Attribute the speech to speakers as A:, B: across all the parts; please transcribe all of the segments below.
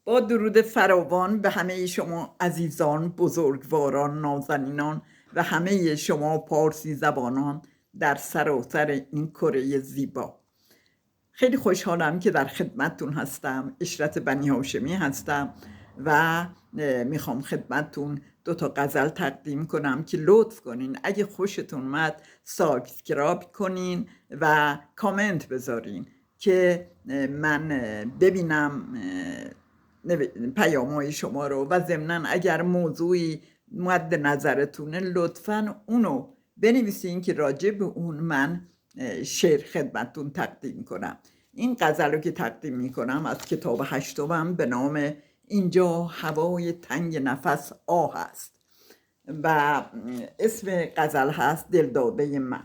A: با درود فراوان به همه شما عزیزان، بزرگواران، نازنینان و همه شما پارسی زبانان در سراسر این کره زیبا. خیلی خوشحالم که در خدمتتون هستم. اشرت بنی هاشمی هستم و میخوام خدمتتون 2 غزل تقدیم کنم که لطف کنین اگه خوشتون اومد سابسکرایب کنین و کامنت بذارین که من ببینم پیام‌های شما رو، و ضمناً اگر موضوعی مد نظرتونه لطفاً اونو بنویسین که راجع به اون من شعر خدمتتون تقدیم کنم. این غزل رو که تقدیم میکنم از کتاب 8 به نام اینجا هوای تنگ نفس آه است و اسم غزل هست دلداده من.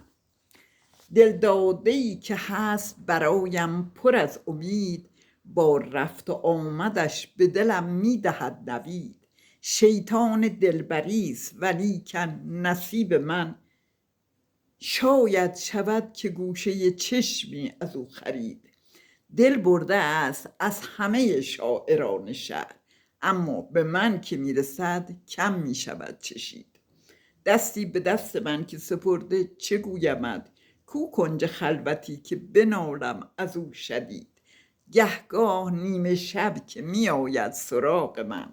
A: دلداده‌ای که هست برایم پر از امید، با رفت و آمدش به دلم میدهد نوید. شیطان دلبریست ولیکن نصیب من، شاید شود که گوشه چشمی از او خرید. دل برده است از همه شاعران شهر، اما به من که میرسد کم میشود چشید. دستی به دست من که سپرده چه گویمت، کو کنج خلوتی که بنالم از او شدید. گهگاه نیمه شب که می آید سراغ من،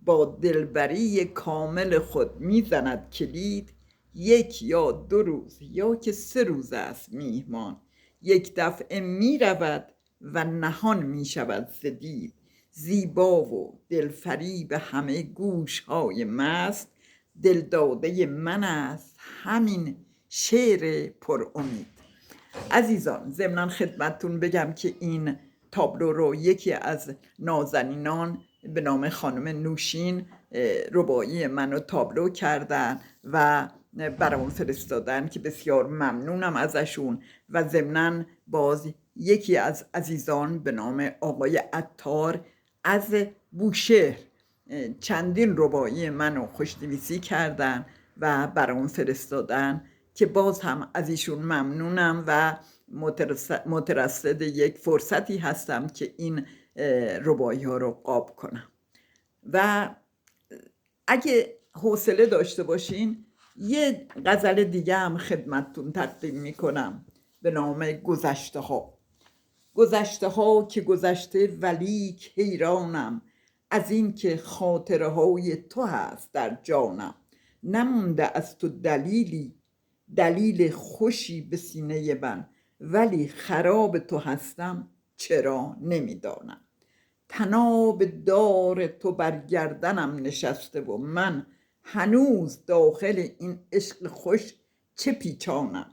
A: با دلبری کامل خود میزند کلید. 1 یا 2 روز یا که 3 روز است میهمان، یک دفعه می رود و نهان می شود ز دید. زیبا و دلفریب همه گوش های مست، دلداده من است همین شعر پر امید. عزیزان، ضمناً خدمتتون بگم که این تابلو رو یکی از نازنینان به نام خانم نوشین رباعی منو تابلو کردن و برام فرستادن که بسیار ممنونم ازشون. و ضمناً باز یکی از عزیزان به نام آقای عطار از بوشهر چندین رباعی منو خوشنویسی کردن و برام فرستادن که باز هم از ایشون ممنونم و مترصد یک فرصتی هستم که این رباعی ها رو قاب کنم. و اگه حوصله داشته باشین یه غزل دیگه هم خدمتتون تقدیم میکنم به نام گذشته ها. گذشته ها که گذشته ولیک حیرانم، از این که خاطره های تو هست در جانم. نمونده از تو دلیل خوشی به سینه من، ولی خراب تو هستم چرا نمیدانم. طناب دار تو بر گردنم نشسته و من هنوز داخل این عشق خوش چه پیچانم.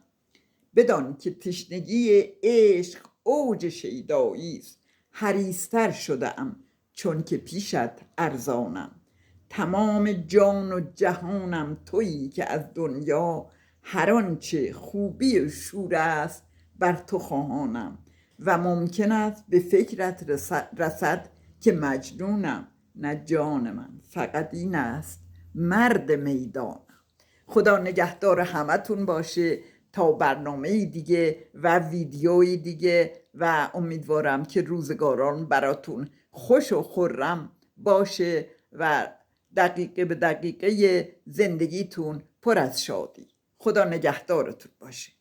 A: بدان که تشنگی عشق اوج شیدایی است، حریص‌تر شده ام چون که پیشت ارزانم. تمام جان و جهانم تویی که از دنیا، هر آنچه خوبی و شور است بر تو خواهانم. و ممکن است به فکرت رسد که مجنونم، نه جان من فقط این است مرد میدانم. خدا نگهدار همتون باشه تا برنامه دیگه و ویدیوی دیگه، و امیدوارم که روزگاران براتون خوش و خرم باشه و دقیقه به دقیقه زندگیتون پر از شادی. خدا نگهدارتون باشه.